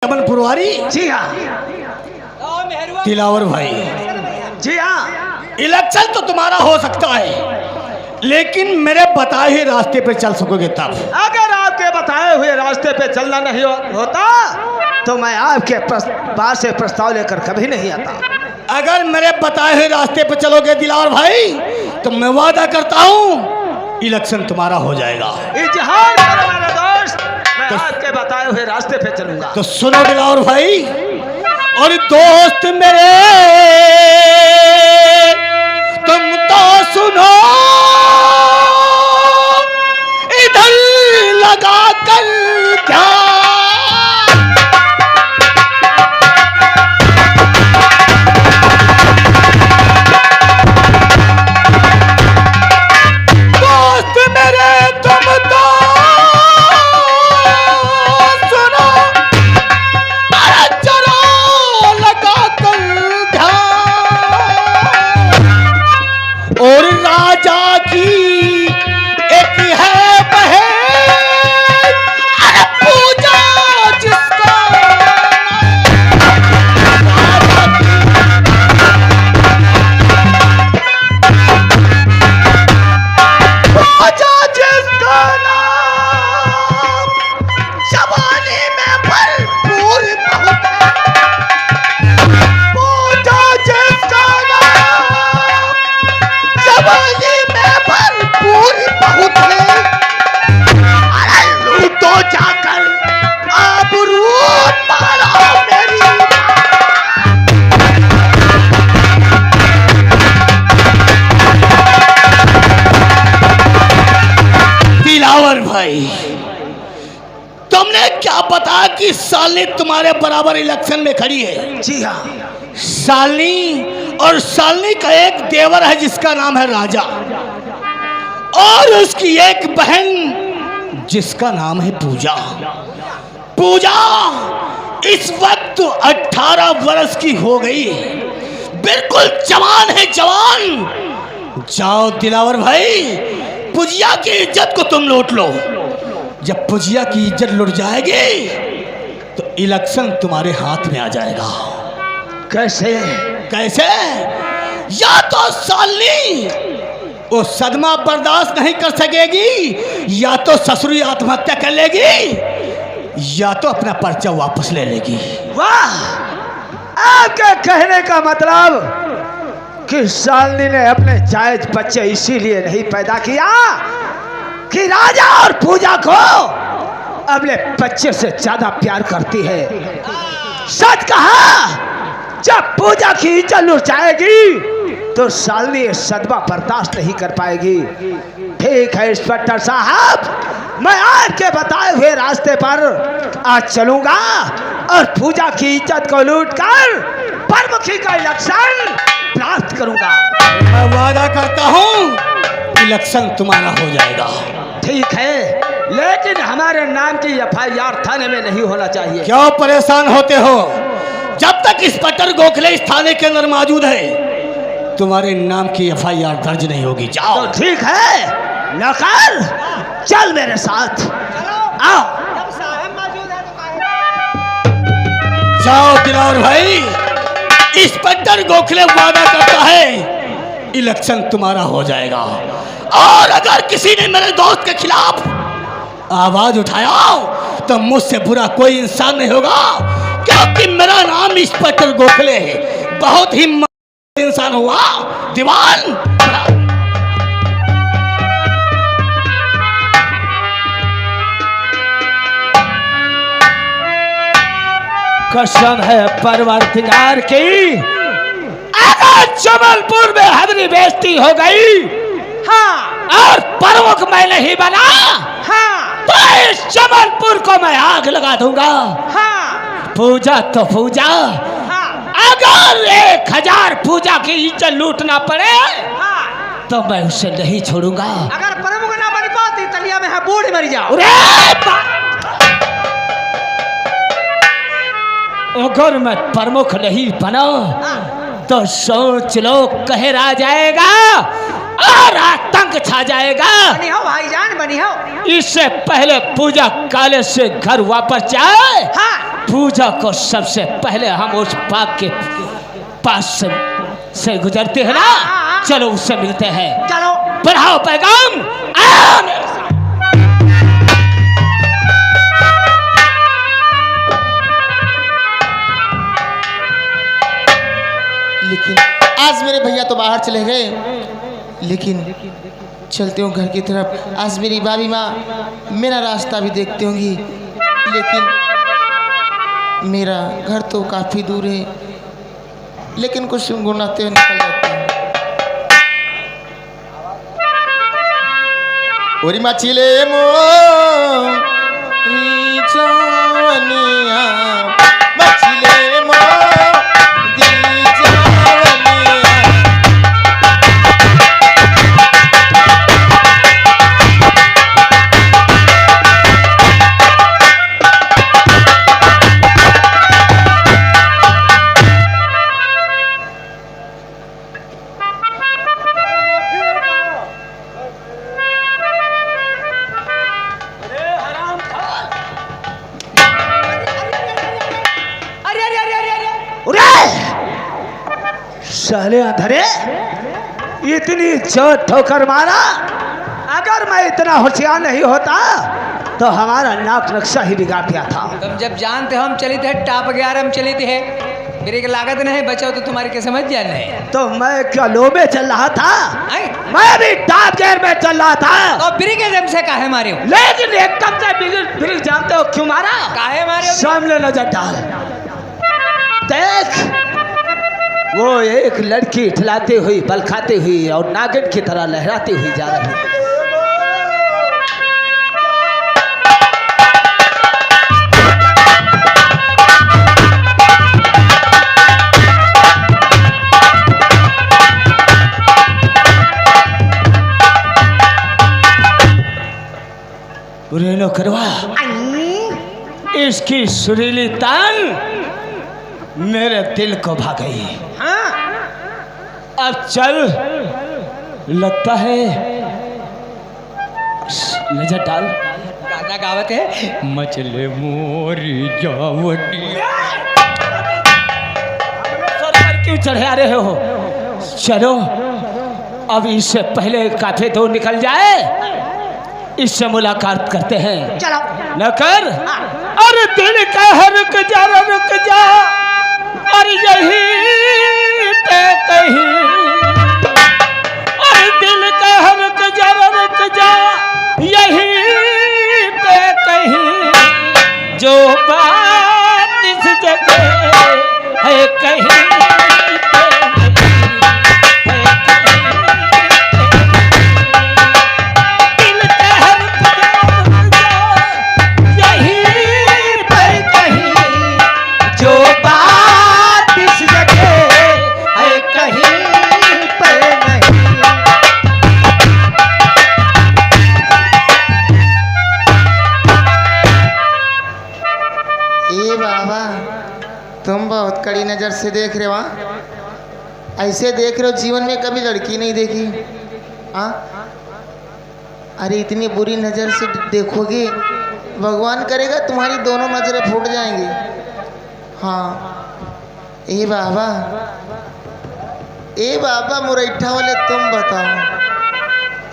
चमनपुरवारी। जी हाँ। दिलावर भाई, जी हाँ। इलेक्शन तो तुम्हारा हो सकता है, लेकिन मेरे बताए हुए रास्ते पर चल सकोगे तब। अगर आपके बताए हुए रास्ते पे चलना नहीं होता तो मैं आपके पास से प्रस्ताव लेकर कभी नहीं आता। अगर मेरे बताए हुए रास्ते पर चलोगे दिलावर भाई, तो मैं वादा करता हूँ इलेक्शन तुम्हारा हो जाएगा। इजहार करो मेरे दोस्त, मैं आपके बताए हुए रास्ते पे चलूंगा। तो सुनो दिलावर भाई और दोस्त मेरे, तुम तो सुनो, इधर लगा कर ध्यान। दोस्त मेरे तुम तो सुनो, अरे जरा लगा कर ध्यान। और राजा की एक है बहन, अरे पूजा जिसका पूजा जिसका नाम जवानी में भरपूर बहुत है। पूजा जिसका नाम जवानी में भरपूर बहुत है। अरे लूटो जाकर आबरू पालो मेरी। दिलावर भाई, तुमने क्या पता कि सालनी तुम्हारे बराबर इलेक्शन में खड़ी है। जी हाँ। सालनी और सालनी का एक देवर है जिसका नाम है राजा, और उसकी एक बहन जिसका नाम है पूजा। पूजा इस वक्त 18 वर्ष की हो गई, बिल्कुल जवान है, जवान। जाओ दिलावर भाई, पूजिया की इज्जत को तुम लूट लो। जब पूजिया की इज्जत लुट जाएगी तो इलेक्शन तुम्हारे हाथ में आ जाएगा। कैसे? कैसे? या तो सालनी वो सदमा बर्दाश्त नहीं कर सकेगी, या तो ससुरी आत्महत्या कर लेगी, या तो अपना पर्चा वापस ले लेगी। वाह, आपके कहने का मतलब कि सालनी ने अपने जायज बच्चे इसीलिए नहीं पैदा किया कि राजा और पूजा को अपने बच्चे से ज्यादा प्यार करती है। सच कहा, जब पूजा की इज्जत लुट जाएगी तो सालनी ये सदमा बर्दाश्त नहीं कर पाएगी। ठीक है इंस्पेक्टर साहब, मैं आपके बताए हुए रास्ते पर आज चलूंगा और पूजा की इज्जत को लूटकर प्रमुखी का इलेक्शन प्राप्त करूंगा। मैं वादा करता हूं इलेक्शन तुम्हारा हो जाएगा। ठीक है, लेकिन हमारे नाम की एफआईआर थाने में नहीं होना चाहिए। क्यों परेशान होते हो? जब तक इंस्पेक्टर गोखले इस थाने के अंदर मौजूद है, तुम्हारे नाम की एफआईआर दर्ज नहीं होगी। जाओ। तो ठीक है नौकर, चल मेरे साथ, आओ। जाओ दिलावर भाई, इंस्पेक्टर गोखले वादा करता है इलेक्शन तुम्हारा हो जाएगा। और अगर किसी ने मेरे दोस्त के खिलाफ आवाज उठाया तो मुझसे बुरा कोई इंसान नहीं होगा, क्योंकि मेरा नाम इंस्पेक्टर गोखले है। बहुत ही इंसान हुआ दीवान। कसम है परवरदिगार की, अगर जबलपुर में हमारी बेइज्जती हो गई, हाँ, और प्रमुख मैं नहीं बना, हाँ, तो इस जबलपुर को मैं आग लगा दूंगा। हाँ, पूजा तो पूजा, हाँ, अगर 1000 पूजा की इज्जत लूटना पड़े, हाँ, तो मैं उसे नहीं छोड़ूंगा। अगर प्रमुख ना बन पाती तलिया में है बूढ़ी मर जाओ। अगर मैं प्रमुख नहीं बना तो सोच लो कहर आ जाएगा और आतंक छा जाएगा। बनी हो भाईजान, बनी हो। इससे पहले पूजा काले से घर वापस जाए, हाँ, पूजा को सबसे पहले हम उस बाग के पास से गुजरते हैं ना, चलो उससे मिलते हैं। चलो। बढ़ाओ पैगाम, आओ मेरे साथ। लेकिन आज मेरे भैया तो बाहर चले गए, लेकिन चलते हूँ घर की तरफ। आज मेरी भाभी माँ मेरा रास्ता भी देखती होंगी, लेकिन मेरा घर तो काफ़ी दूर है, लेकिन कुछ गुनाते हुए निकल जाते हैं। ओरी मचिले मोरी जावनिया, मचिले मोरी जावनिया। साले अंधरे, इतनी जोर ठोकर मारा। अगर मैं इतना होशियार नहीं होता तो हमारा नाक नक्शा ही बिगाड़ दिया था। तुम जब जानते हो हम चले थे टॉप 11 हम चले थे, मेरे की लागत नहीं बचाओ तो तुम्हारी क्या समझ जाने। तो मैं क्या लो में चल रहा था? आई? मैं भी टॉप गियर में चल रहा था। तो ब्रिक एग्जाम से काहे मारे हो? लेकिन एकदम से ब्रिक जानते हो क्यों मारा? काहे मारे हो? सामने नजर डाल, देख वो एक लड़की इठलाती हुई, बल खाती हुई और नागिन की तरह लहराती हुई जा रही है। रेनो करवा, इसकी सुरीली तान मेरे दिल को भा गई। हाँ? अब चल, लगता है नजर डाल। गाना गावत है, मचले मोरी जावटी। सर पर क्यों चढ़े आ रहे हो? चलो अब इससे पहले काफी दूर निकल जाए, इससे मुलाकात करते हैं। चलो। न कर, अरे दिल का रुक जा, रुक जा, और यही पे कहीं, और दिल का रुक जा, रुक जा, यही पे कहीं, जो बात इस जगह है कहीं पे कड़ी नज़र से देख रहे हो, ऐसे देख रहे हो, जीवन में कभी लड़की नहीं देखी। हाँ, अरे इतनी बुरी नज़र से देखोगे, भगवान करेगा तुम्हारी दोनों नज़रें फूट जाएंगी। हाँ, ए बाबा मुरैठा वाले तुम बताओ,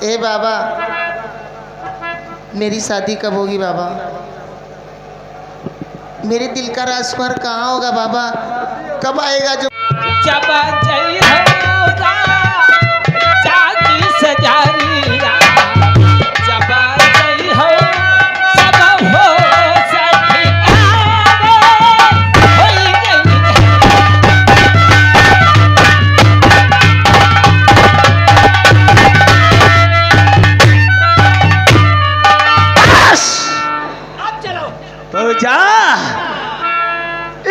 ए बाबा मेरी शादी कब होगी बाबा? मेरे दिल का राजकुमार कहाँ होगा बाबा? कब आएगा जो जब जई होगा जागी सजारिया, जब जई हो सब हो सठिकारे होई गई। अब चलो तो जा।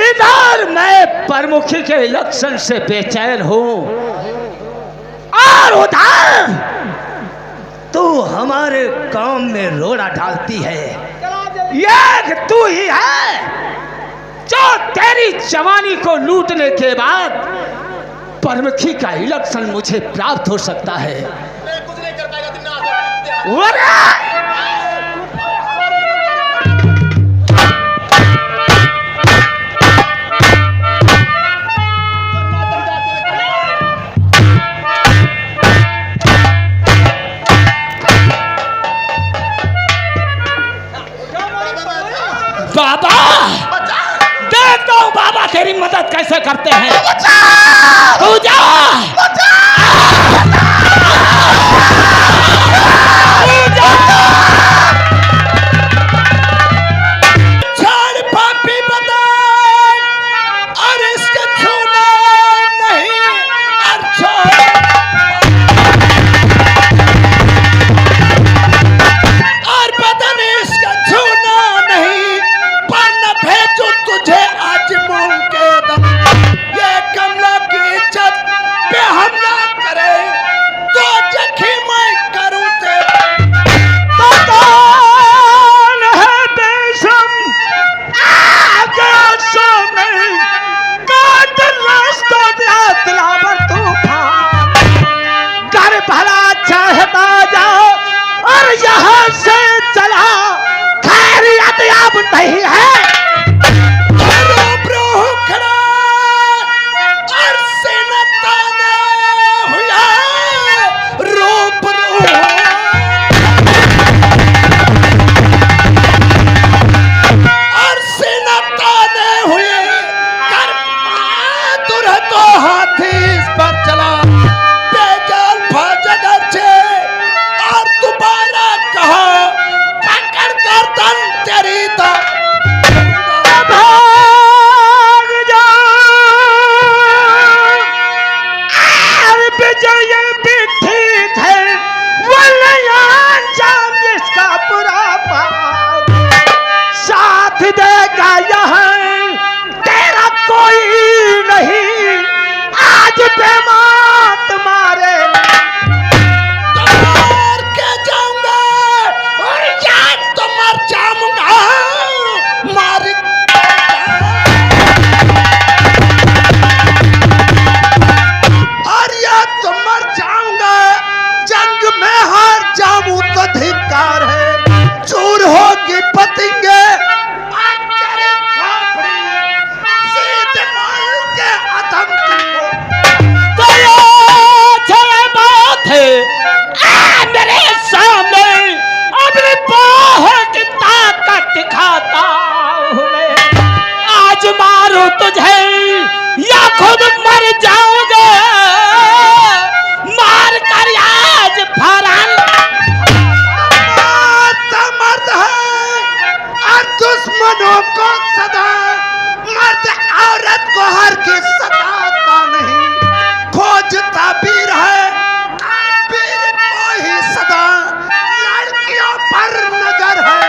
इधर मैं प्रमुखी के इलेक्शन से बेचैन हूँ, और उधर तू हमारे काम में रोड़ा डालती है। एक तू ही है जो तेरी जवानी को लूटने के बाद प्रमुखी का इलेक्शन मुझे प्राप्त हो सकता है। कुछ नहीं कर पाएगा। करते हैं। पूजा छोड़ पापी बता और इसका छूना नहीं और छोड़ और बदन इसका छूना नहीं पर न भेजू तुझे आज मूल के दम ये कमला की इज्जत पे हमला करे तो जखी मैं करूं तेरा तो कौन है बेशम आगे सोने काट रास्ता दिया दिलावर तूफान कर भला चाहता जाओ और यहाँ से चला खैरियत अब नहीं है रूबरू खड़ा और सीना ताना हुआ रूबरू और सीना ताने हुए कर बहादुर है तो हाथी इस पर चला बेजान भाजगर छे और दोबारा कहा पकड़ कर तन तेरी तो भाग जा और विजय भी ठीक है वलयान जाम जिसका बुरा पाओ साथ देगा यहाँ तेरा कोई नहीं आज बेमान तुम्हारे मार के जाऊंगा और याद तो मर जाऊंगा मार और याद तो मर जाऊंगा जंग में हार जाऊं तो धिक्कार है चूर होगी पतंगे आज तेरी खोपड़ी सीधे मार के अधम को बात है मेरे सामने अपनी बहुत ताकत दिखाता हूँ मैं। आज मारूं तुझे या खुद मर जाऊंगा मार कर आज फरन मर्द है और दुश्मनों को सदा मर्द औरत को हर किस सताता नहीं खोजता वीर है और वीर को ही सदा लड़कियों पर नजर है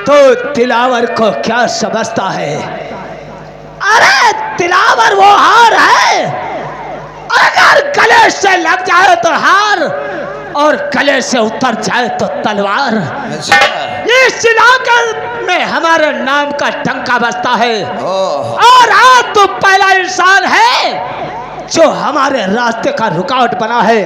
तो दिलावर को क्या समझता है अरे दिलावर वो हार है अगर गले से लग जाए तो हार और गले से उतर जाए तो तलवार इस इलाके में हमारे नाम का टंका बजता है और आज तो पहला इंसान है जो हमारे रास्ते का रुकावट बना है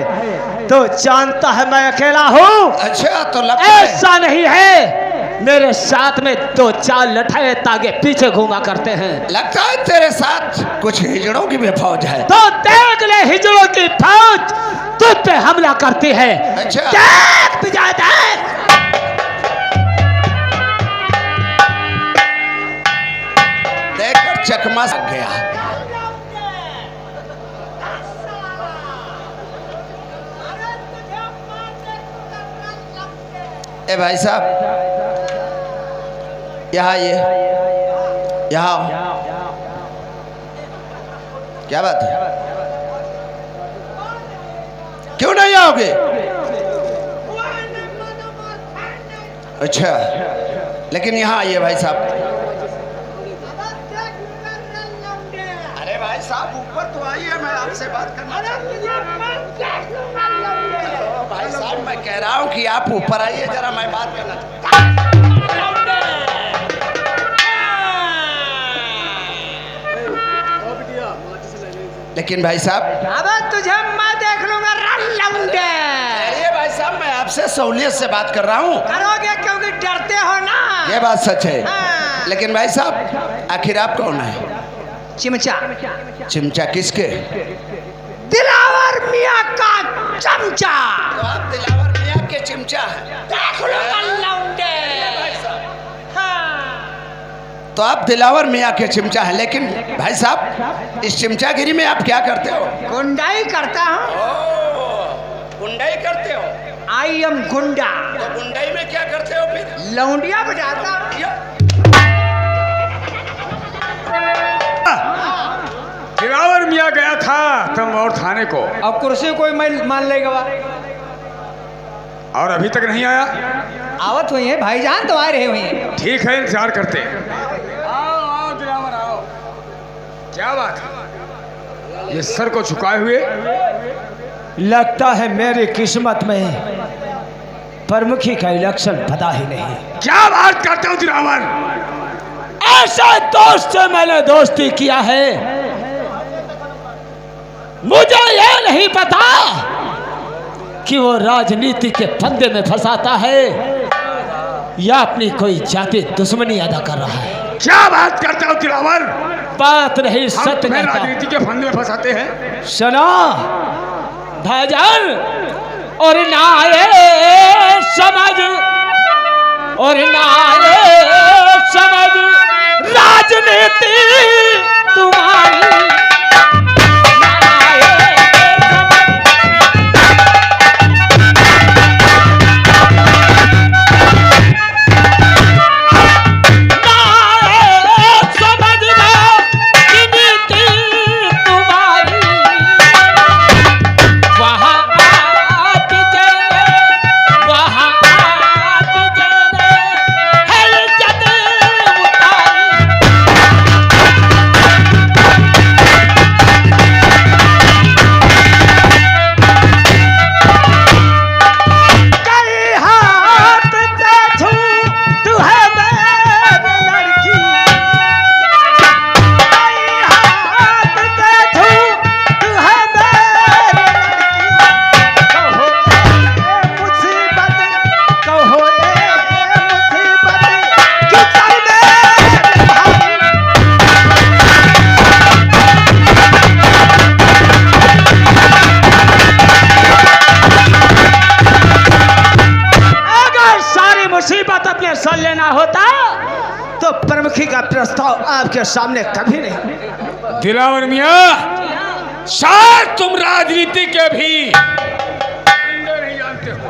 तो जानता है मैं अकेला हूँ अच्छा तो लगता ऐसा नहीं है मेरे साथ में दो चार लठाए तागे पीछे घूमा करते हैं लगता है तेरे साथ कुछ हिजड़ों की भी फौज है। तो देख ले हिजड़ों की फौज तुझ पे हमला करती है अच्छा। देख तुझे देख देखकर चकमा लग गया। ए भाई साहब यहाँ ये यहाँ क्या बात है क्यों नहीं आओगे? अच्छा लेकिन यहाँ आइए भाई साहब। अरे भाई साहब ऊपर तो आइए मैं आपसे बात करना भाई साहब मैं कह रहा हूँ कि आप ऊपर आइए जरा मैं बात करना लेकिन भाई साहब अब तुझे मैं देख लूंगा अरे भाई साहब मैं आपसे सहूलियत से बात कर रहा हूँ करोगे क्योंकि डरते हो ना। ये बात सच है हाँ। लेकिन भाई साहब आखिर आप कौन है? चिमचा चिमचा किसके? दिलावर मियाँ का चमचा। तो आप दिलावर मियाँ आपके चिमचा है। तो आप दिलावर मियाँ के चिमचा है, लेकिन भाई साहब इस चिमचागिरी में आप क्या करते हो? गुंडाई करता हूँ। गुंडाई करते हो? आई एम गुंडा। तो गुंडाई में क्या करते हो फिर? लौंडिया बजाता हूँ। दिलावर मियाँ गया था तुम और थाने को, अब कुर्सी कोई मान लेगा। और अभी तक नहीं आया। आवत हुई है भाईजान, तो आ रहे हुए हैं। ठीक है, इंतजार करते हैं। आओ आओ दिलावर आओ। क्या बात है, ये सर को झुकाए हुए? लगता है मेरी किस्मत में प्रमुखी का इलेक्शन पता ही नहीं। क्या बात करते हो दिलावर? ऐसे दोस्त से मैंने दोस्ती किया है, मुझे यह नहीं पता कि वो राजनीति के फंदे में फंसाता है या अपनी कोई जाति दुश्मनी अदा कर रहा है। क्या बात करते हो दिलावर? बात नहीं, हम सत्य तुम्हें कहता हूं। राजनीति के फंदे में फंसाते हैं। सुनो भाईजान, और ना ये समझ, और ना ये समझ राजनीति तुम्हारी। मुसीबत अपने सर लेना होता तो प्रमुखी का प्रस्ताव आपके सामने कभी नहीं। दिलावर मियाँ, शायद तुम राजनीति के भी अंदर नहीं जानते हो।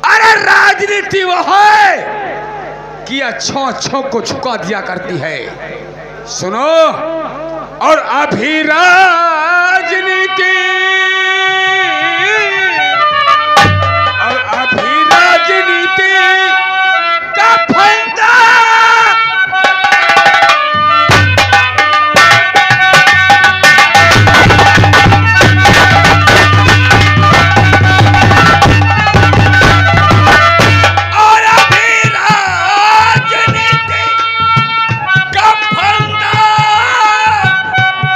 अरे राजनीति वो है कि अच्छों को झुका दिया करती है। सुनो, और अभी राजनीति का फंदा और अभी राजनीति का फंदा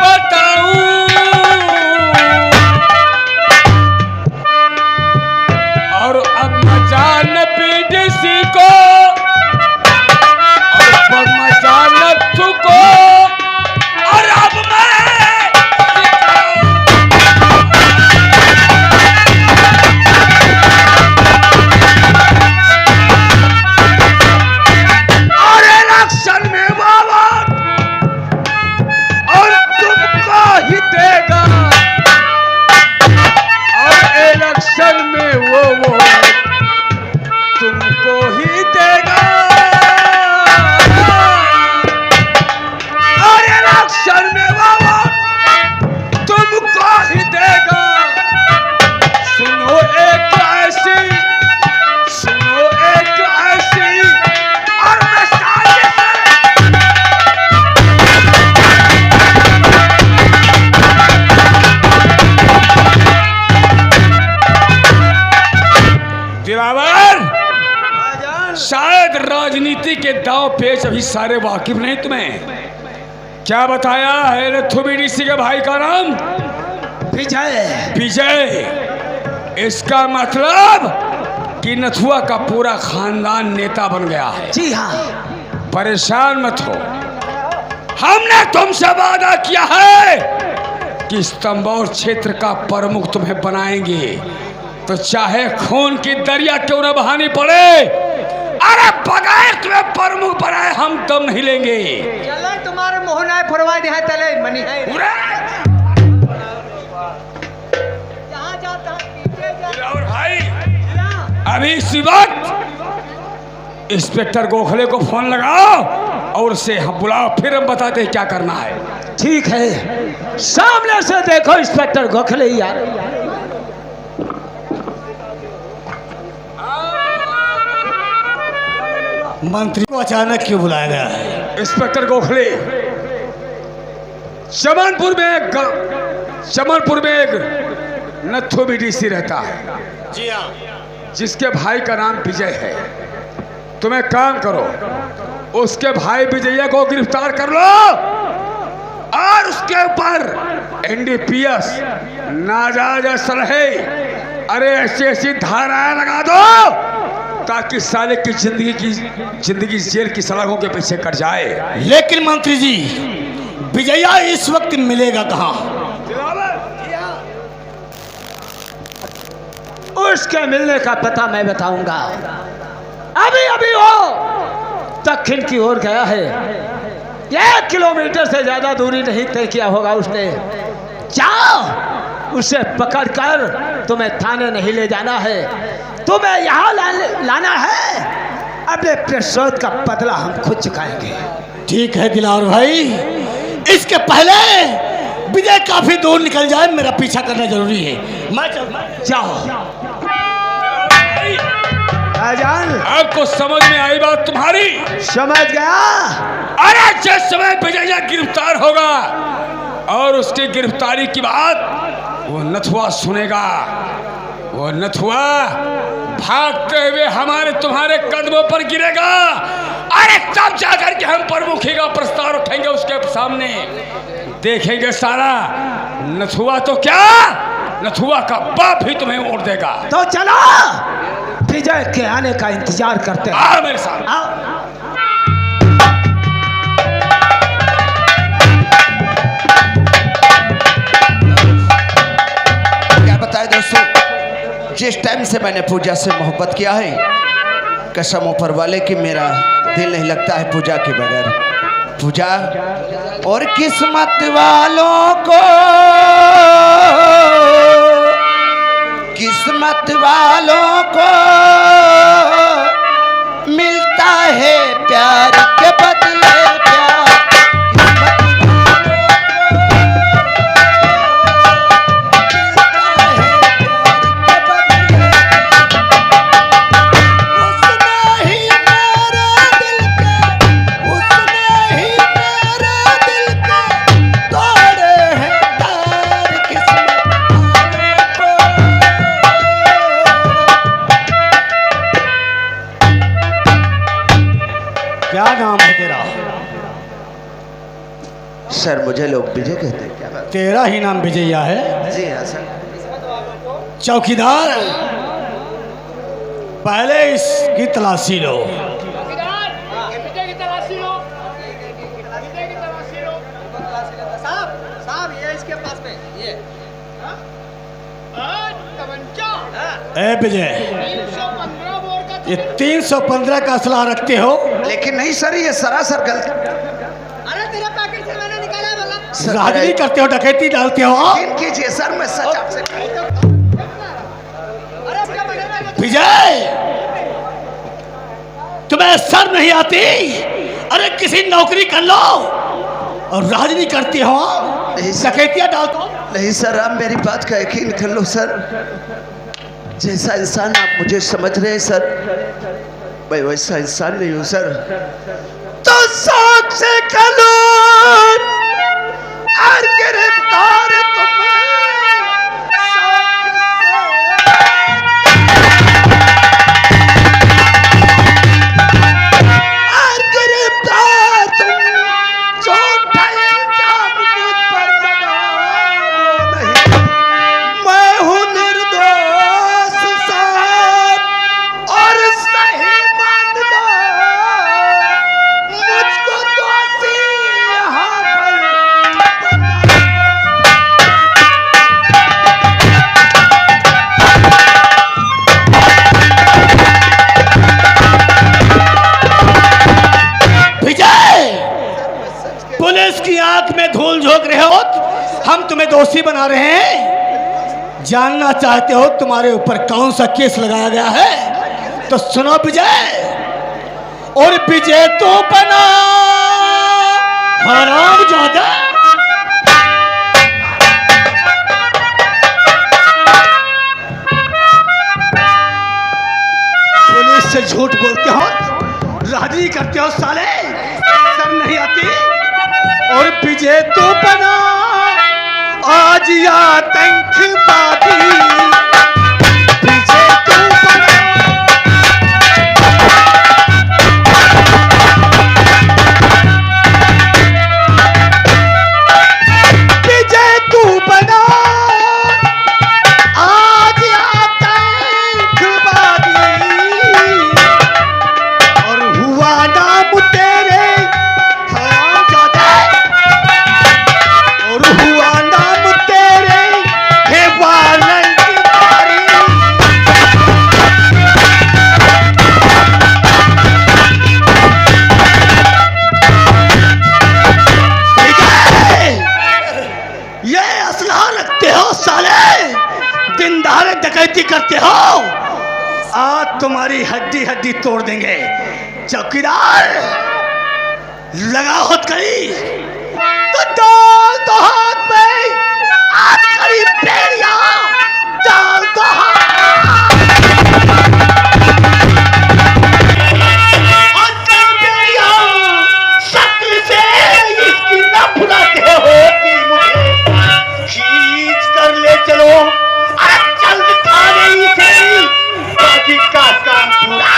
बताऊं, और अब मजान पीडीसी को और मजान को, और अब मैं और इलेक्शन में बाबा और तुमको ही देगा, और इलेक्शन में वो तुमको ही देगा, और इलेक्शन में बाबा तुमको ही देगा। सुनो एक ऐसी, सुनो एक ऐसी और मैं साजिश दिलावर, शायद राजनीति के दाव पेच अभी सारे वाकिफ नहीं तुम्हें। क्या बताया है रथुबीडीसी के भाई का नाम? विजय। विजय। इसका मतलब कि नथुआ का पूरा खानदान नेता बन गया है। जी हाँ। परेशान मत हो, हमने तुमसे वादा किया है कि स्तंभौर क्षेत्र का प्रमुख तुम्हें बनाएंगे, तो चाहे खून की दरिया क्यों न बहानी पड़े, अरे बगैर तुम्हें प्रमुख बनाए हम दम नहीं लेंगे। चले तुम्हारे मोहन है फरवा दे है तले मनी है। जहाँ जाता है पीछे जा। और भाई अभी इसी वक्त इंस्पेक्टर गोखले को फोन लगाओ और उसे हम बुलाओ, फिर हम बताते हैं क्या करना है। ठीक है, सामने से देखो इंस्पेक्टर गोखले ही आ रहे हैं। मंत्री को अचानक क्यों बुलाया गया है? इंस्पेक्टर गोखले, चमनपुर में एक नथु बीडीसी रहता है। जी हाँ। जिसके भाई का नाम विजय है। तुम एक काम करो, उसके भाई विजय को गिरफ्तार कर लो और उसके ऊपर एनडीपीएस नाजायज असलहे, अरे ऐसी धाराएं लगा दो ताकि साले की जिंदगी जेल की सलाखों के पीछे कट जाए। लेकिन मंत्री जी, विजया इस वक्त मिलेगा कहाँ? उसके मिलने का पता मैं बताऊंगा। अभी अभी वो दक्षिण की ओर गया है। 1 किलोमीटर से ज्यादा दूरी नहीं तय किया होगा उसने। जाओ, उसे पकड़कर तुम्हें थाने नहीं ले जाना है, तुम्हें यहाँ लाना है। अपने प्रतिशोध का बदला हम खुद चुकाएंगे। ठीक है दिलावर भाई, इसके पहले विजय काफी दूर निकल जाए, मेरा पीछा करना जरूरी है। मैं जाओ। राजान, आपको समझ में आई बात तुम्हारी? समझ गया। अरे जिस समय विजय गिरफ्तार होगा और उसकी गिरफ्तारी की बात वो नथुआ सुनेगा, वो नथुआ भागते हुए हमारे तुम्हारे कदमों पर गिरेगा। अरे तब जाकर के हम प्रमुखी का प्रस्ताव उठेंगे उसके सामने, देखेंगे सारा नथुआ तो क्या, नथुआ का बाप भी तुम्हें वोट देगा। तो चलो विजय के आने का इंतजार करते हैं। आओ मेरे साथ। आओ। क्या बताए दोस्तों, जिस टाइम से मैंने पूजा से मोहब्बत किया है, कसम ऊपर वाले कि मेरा दिल नहीं लगता है पूजा के बगैर। पूजा और किस्मत वालों को, किस्मत वालों को मिलता है प्यार के बदले प्यार। क्या नाम है तेरा? सर मुझे लोग विजय कहते हैं। क्या बात? तेरा ही नाम विजया है? जी हाँ सर। चौकीदार, पहले इसकी तलाशी लो। साहब ये इसके पास में ये ए विजय, ये 315 का असला रखते हो? लेकिन नहीं सर, ये सरासर गलत। अरे तेरे पैकेट से मैंने निकाला बोला। राजनी करते हो, डकैती डालते हो आप? यकीन कीजिए सर, मैं सच आपसे अरे क्या बनेगा? विजय, तुम्हें शर्म नहीं आती? अरे किसी नौकरी कर लो और राजनी करती हो, डकैतियां डालते हो। नहीं सर, आप मेरी बात का यकीन कर लो सर। जैसा इंसान आप मुझे समझ रहे हैं सर, मैं वैसा इंसान नहीं हूँ सर। तो शौक से कलो और गिरफ्तार तुम्हें और गिरफ्तार तुम झूठा इल्जाम मुझ पर लगाओ नहीं। मैं हूँ निर्दोष साहब और सही मान लो, मुझको दोषी यहाँ पर रोक रहे हो? हम तुम्हें दोषी बना रहे हैं। जानना चाहते हो तुम्हारे ऊपर कौन सा केस लगाया गया है? तो सुनो विजय, और विजय तो बना हरामजादा। पुलिस से झूठ बोलते हो, राजी करते हो साले, शर्म नहीं आती? और विजय तो बना आज आतंकवादी, विजय तो बना। विजय तू बना आज आतंकवादी, और हुआ नाम तेरे हरामजादे, और हुआ नाम तेरे हे वारंट कारी। ये असलहा रखते हो साले, दिन दहाड़े डकैती करते हो, आज तुम्हारी हड्डी हड्डी तोड़ देंगे। चौकीदार लगा हथकड़ी तो डाल दो हाथ में, हथकड़ी बेड़िया डाल दो हाथ। हथकड़ी बेड़िया शक्ल से इसकी न भुलाते हो कि मुझे खींच कर ले चलो। अरे चल थाने ही से, बाकी का काम पूरा।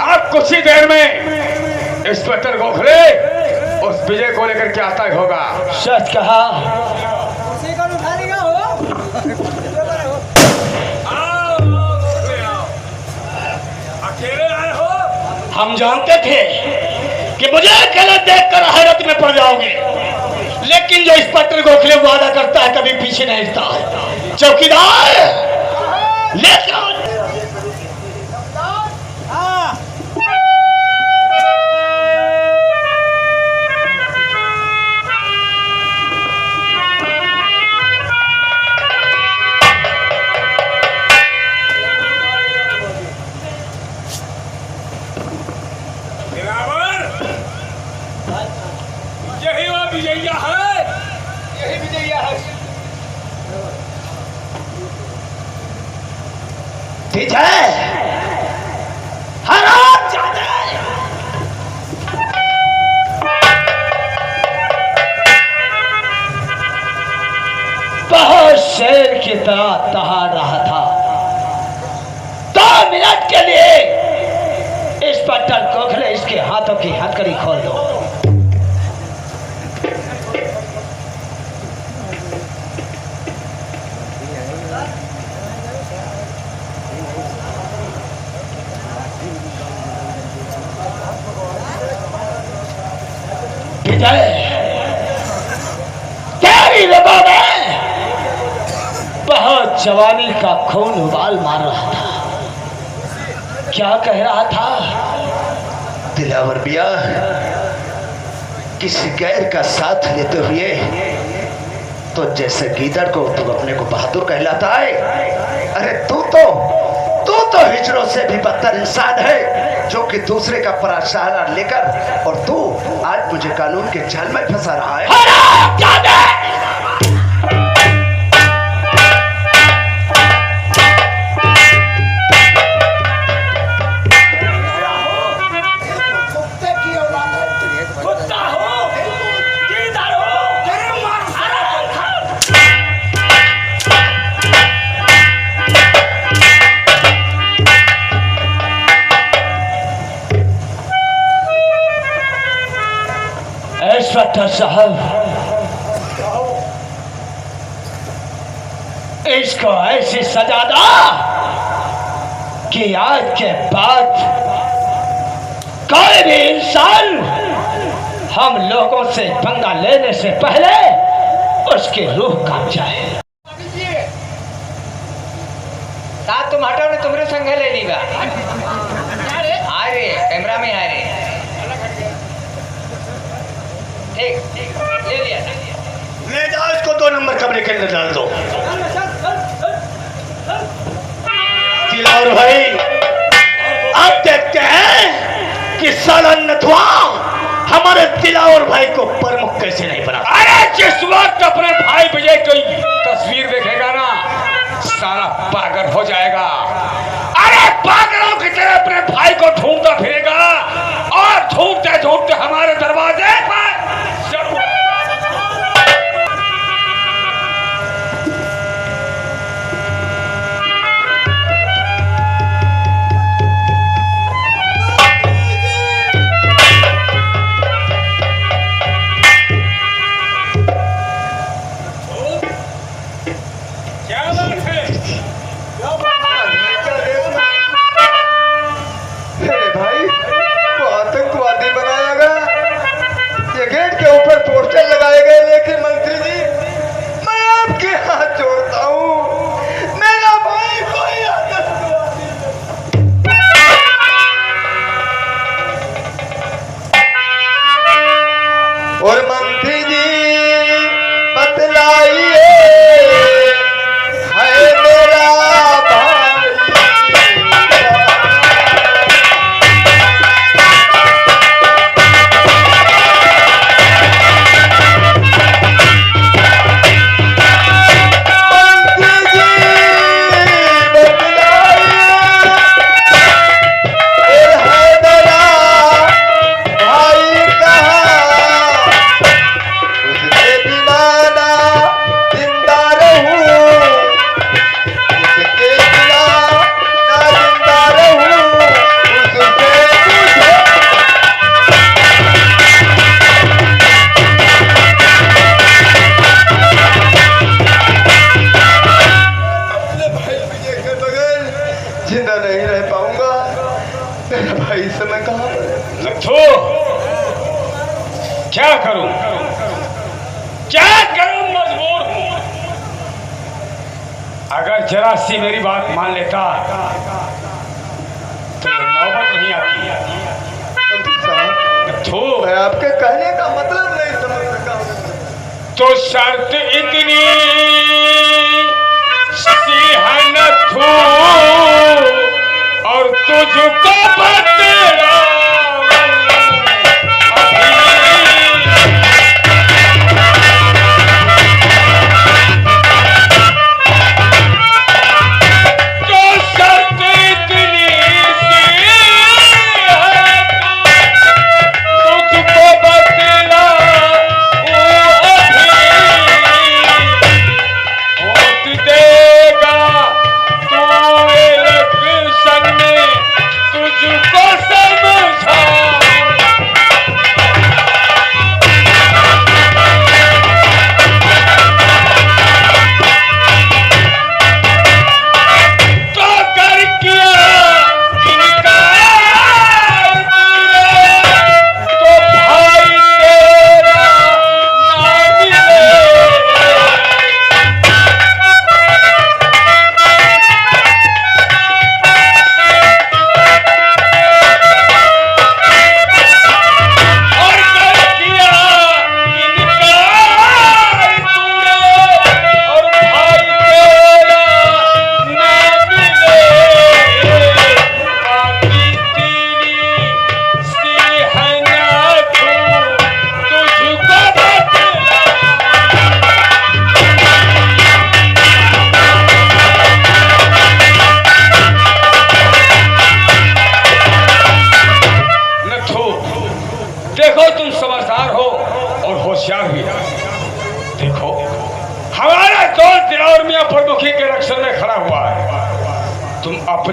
आप कुछ ही देर में इंस्पेक्टर गोखले उस विजय को लेकर के आता ही होगा। सच कहा। अकेले आए हो? हम जानते थे कि मुझे अकेले देखकर हैरत में पड़ जाओगे, लेकिन जो इंस्पेक्टर गोखले वादा करता है कभी पीछे नहीं हटता। चौकीदार लेके आओ। यही वो विजया है, यही विजया है। विजय हरामजादे, बहुत शेर की तरह दहाड़ रहा था। 2 मिनट के लिए इंस्पेक्टर गोखले इसके हाथों की हथकड़ी खोल दो। तेरी रगों में बहुत जवानी का खून उबाल मार रहा था। क्या कह रहा था? दिलावर मियां, किसी गैर का साथ लेते हुए तो जैसे गीदड़ को तू अपने को बहादुर कहलाता है। अरे तू तो तो हिजड़ों से भी बदतर इंसान है जो कि दूसरे का परा सहारा लेकर, और तू आज मुझे कानून के जाल में फंसा रहा है। इंस्पेक्टर साहब, इसको ऐसी सजा दो कि आज के बाद कोई भी इंसान हम लोगों से पंगा लेने से पहले उसकी रूह कांप जाए। साथ तुम हटाओ ने तुमरे संग ले लीगा। आ रे कैमरा में आ रे। ठीक ले लिया। ले जाओ इसको 2 नंबर कमरे के अंदर डाल दो। तिलौर भाई, अब देखते हैं कि साला नथुआ हमारे तिलौर भाई को प्रमुख कैसे नहीं बना। अरे जिस वक्त अपने भाई विजय की तस्वीर देखेगा ना, सारा पागल हो जाएगा। अरे पागलों की तरह अपने भाई को ढूंढता फिरेगा और ढूंढते ढूंढते हमारे दरवाजे पर पोस्टर लगाए गए, लेकिन मंत्री जी मैं आपके हाथ जोड़ता हूँ, मेरा भाई कोई और मंत्री जी बतलाइए है मेरा जिंदा नहीं रह पाऊंगा। मेरा भाई समय कहाँ पर है? लट्ठू, क्या करूं मजबूर हूं। अगर जरा सी मेरी बात मान लेता तो नौबत नहीं आती। लट्ठू, मैं आपके कहने का मतलब नहीं समझ सका। तो शर्त इतनी सी है नथू, और तुझको बतला तुझको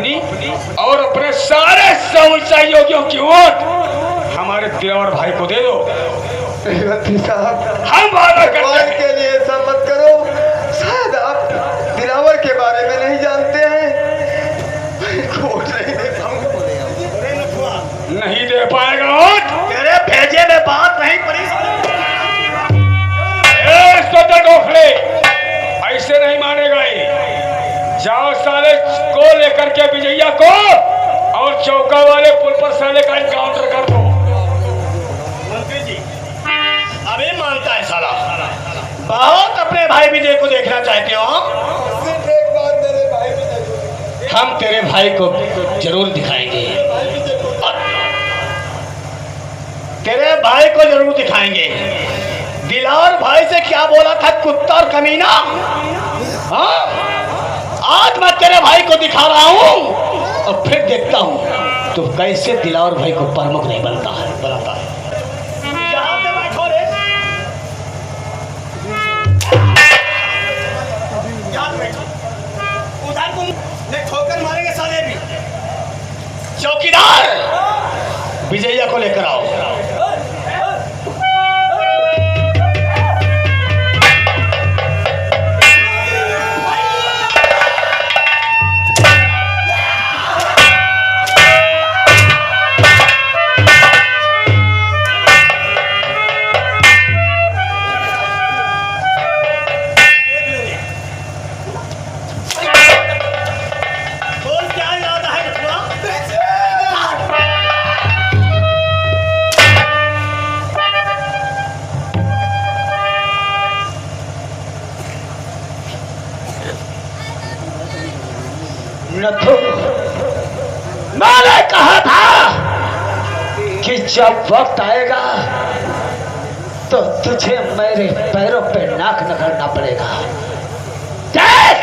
अपनी और अपने सारे सहयोगियों की वोट हमारे दिलावर भाई को दे दो। मंत्री साहब, हम वादा करते भगवान हैं। के लिए ऐसा मत करो। शायद आप दिलावर के बारे में नहीं जानते हैं। वोट नहीं दे पाऊंगा। नहीं दे पाएगा वोट। तेरे भेजे में बात नहीं पड़ी। डोखले ऐसे नहीं मानेगा ये। जाओ साले को लेकर के विजया को और चौका वाले पुल पर साले का एनकाउंटर कर दो। मंत्री जी अभी मानता है साला। बहुत अपने भाई विजय को देखना चाहते हो। हम तेरे भाई को जरूर दिखाएंगे। तेरे भाई को जरूर दिखाएंगे। दिलावर भाई से क्या बोला था कुत्ता और कमीना? हाँ, आज मैं तेरे भाई को दिखा रहा हूँ और फिर देखता हूँ तो कैसे दिलावर भाई को प्रमुख नहीं बनाता है। यहाँ पे बैठो रे। यहाँ बैठो। उधर तुम ने ठोकर मारेंगे साले भी। चौकीदार विजया को लेकर आओ। मैंने कहा था कि जब वक्त आएगा तो तुझे मेरे पैरों पे नाक रगड़ना पड़ेगा। देख,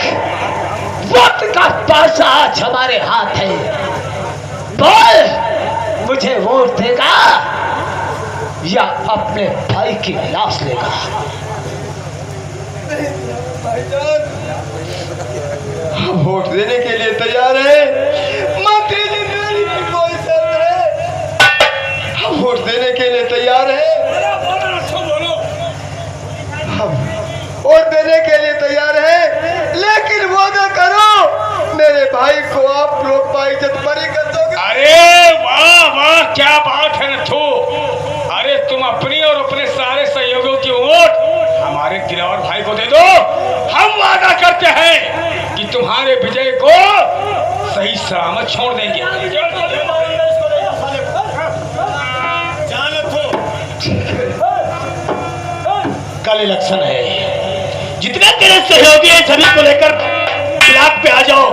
वक्त का पासा आज हमारे हाथ है। बोल, मुझे वोट देगा या अपने भाई की लाश लेगा? वोट देने के लिए तैयार है मंत्री जी। मेरी भी कोई शर्त है। हम वोट देने के लिए तैयार है। हम वोट देने के लिए तैयार है, लेकिन वादा करो मेरे भाई को आप लोग बाइज्जत बरी कर दोगे। अरे वाह वाह, क्या बात है नथु। अरे तुम अपनी और अपने सारे सहयोगियों की वोट हमारे दिलावर भाई को दे दो। हम वादा करते हैं कि तुम्हारे विजय को सही सलामत छोड़ देंगे। कल इलेक्शन है। जितने तेरे सहयोगी हैं सभी को लेकर ब्लॉक पे आ जाओ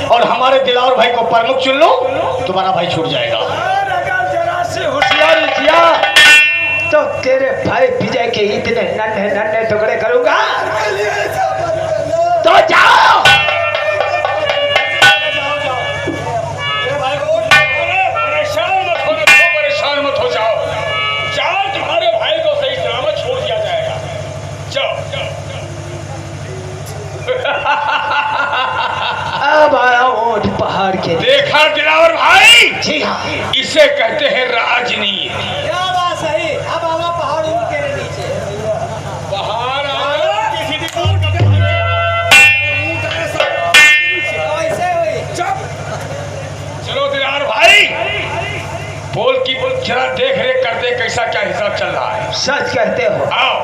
और हमारे दिलावर भाई को प्रमुख चुन लो। तुम्हारा भाई छूट जाएगा। जरा से होशियारी किया तो तेरे भाई विजय के इतने नन्हे नन्हे टुकड़े करूंगा। तो जाओ। परेशान मत हो जाओ। जाओ, तुम्हारे भाई को सही सलामत छोड़ दिया जाएगा। जाओ। अब आया ऊंट पहाड़ के। देखा दिलावर भाई, जी हाँ, इसे कहते हैं राजनीति। क्या बात सही। अब आवा पहाड़ के नीचे। पहाड़ ऐसे हुई। चलो दिलावर भाई, बोल की जरा देख रेख करते कैसा क्या हिसाब चल रहा है। सच कहते हो। आओ।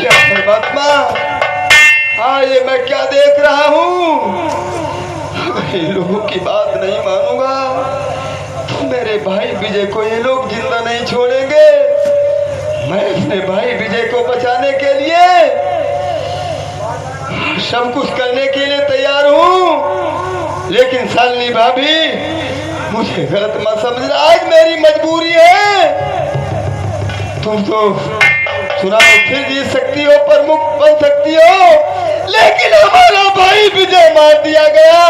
अब परमात्मा, हाँ ये मैं क्या देख रहा हूँ। इन लोगों की बात नहीं मानूंगा तो मेरे भाई विजय को ये लोग जिंदा नहीं छोड़ेंगे। मैं अपने भाई विजय को बचाने के लिए सब कुछ करने के लिए तैयार हूँ, लेकिन शालिनी भाभी मुझे गलत मत समझना। आज मेरी मजबूरी है। तुम तो चुनाव फिर जीत सकती हो, प्रमुख बन सकती हो, लेकिन हमारा भाई विजय मार दिया गया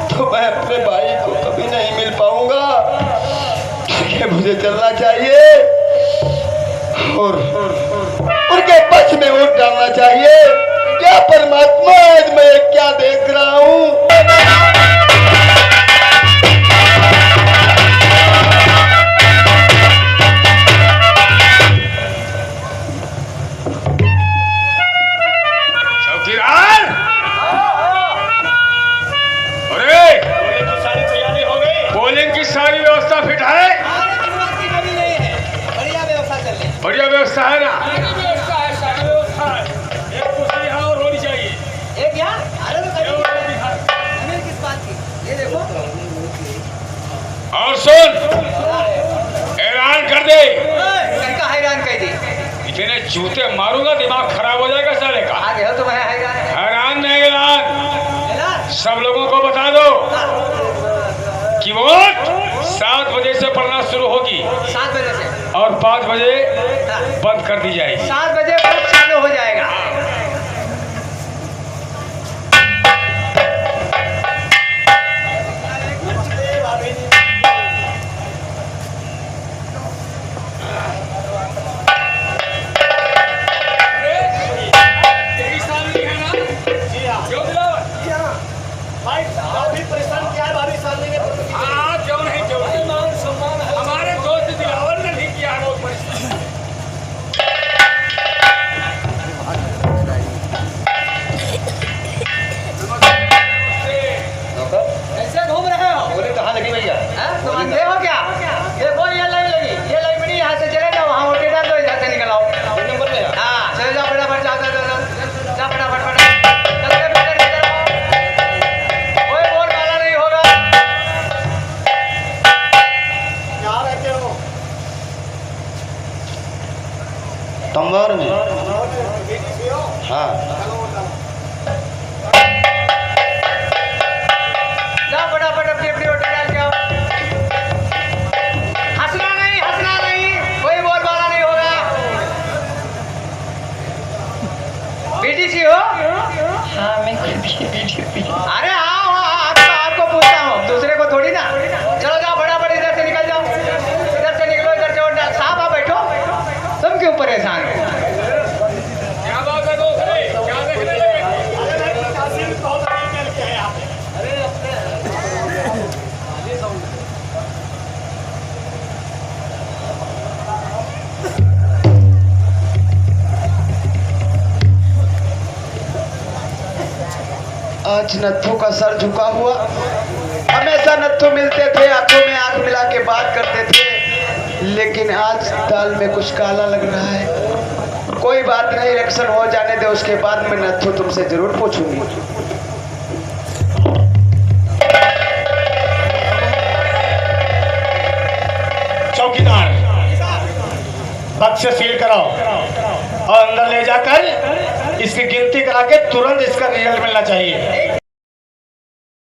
तो मैं अपने भाई को कभी नहीं मिल पाऊंगा। मुझे चलना चाहिए। और उनके पक्ष में वोट डालना चाहिए। क्या परमात्मा, आज मैं क्या देख रहा हूँ। चौकीदार, अरे पोलिंग की सारी व्यवस्था फिट है। बढ़िया व्यवस्था है ना। एक कुर्सी यहाँ और होनी चाहिए। एक यहाँ अरे तो किस बात की ये देखो। और सुन, ऐलान कर दे। किसका हैरान कर दी? इतने जूते मारूंगा दिमाग खराब हो जाएगा साले का। आगे हो तो मैं हैरान है। हैरान नहीं, ऐलान सब लोगों को बता दो कि वोट 7 बजे से पड़ना शुरू होगी 7 बजे से और 5 बजे बंद कर दी जाएगी। 7 बजे वोट चालू हो जाएगा। हमारे दोस्त दिलावर ने नहीं किया है बहुत परिश्रम। कैसे घूम रहे हो? बोले कहाँ लगी भैया? तुम अंधे हो क्या? देखो ये लाइन लगी, ये लाइन बनी, यहाँ से चले जाओ, वहाँ वोटे डाल दो, इधर से निकल आओ। नंबर में हाँ चले जाओ फटाफट, जाओ जा फटाफट चलते भीतर निकल आओ। कोई बोल वाला नहीं होगा। यहाँ रहते हो तंबर में? हाँ जाओ फटाफट अपनी अपनी वोटे डाल के आओ। हंसना नहीं, कोई बोल वाला नहीं होगा। बीटीसी हो? हाँ मैं बीटीसी। अरे हाँ आपको पूछता हूँ, दूसरे को थोड़ी ना। चलो जाओ फटाफट, इधर से निकल जाओ, इधर से निकलो, इधर से वोट डाल। साहब आप बैठो, तुम क्यों परेशान हो? क्या बात है दोस्त, क्या देखने लगे? आज नत्थू का सर झुका हुआ। हमेशा नत्थू मिलते थे, आंखों में आंख मिला के बात करते थे, लेकिन आज दाल में कुछ काला लग रहा है। कोई बात नहीं, इलेक्शन हो जाने दे, उसके बाद मैं नत्थू तुमसे जरूर पूछूंगी। चौकीदार, बक्स से सील कराओ और अंदर ले जाकर इसकी गिनती करा के तुरंत इसका रिजल्ट मिलना चाहिए।